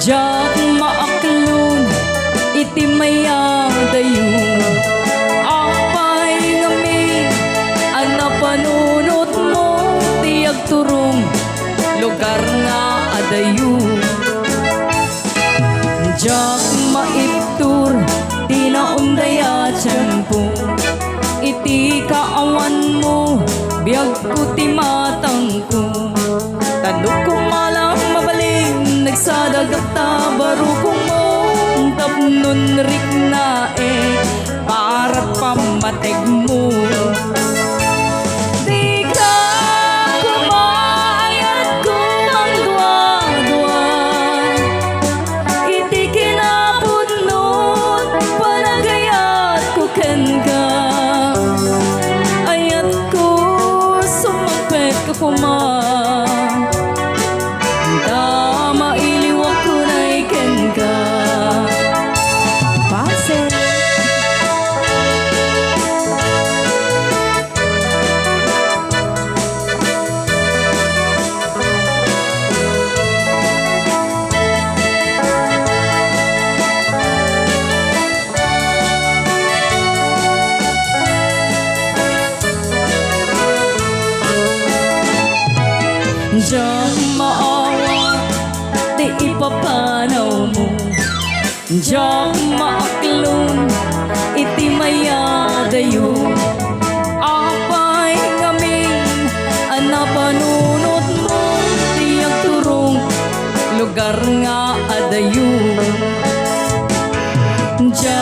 Jak maaklon iti mayadayo apay ngamin ana panunot mo tiyag turong lugar nga adayo. Jak maiptur tinaundaya tiyempo iti kaawan mo biyag ko ti matang ko tandok ko malang mabaling nagsadagat ta baro kong mo tapnon rik na para pamateg mo. Di ka kumayat ko mangdua-dua iti kinapunot panagayat ko ken ka ayat ko sumapet ka kumang tama iliwak ko na iken ka pase. Jak maawa di ipapanaw mo jak maaklon iti mayadayo apay ngamin ana panunot mo tiyag turong lugar nga adayo. Jak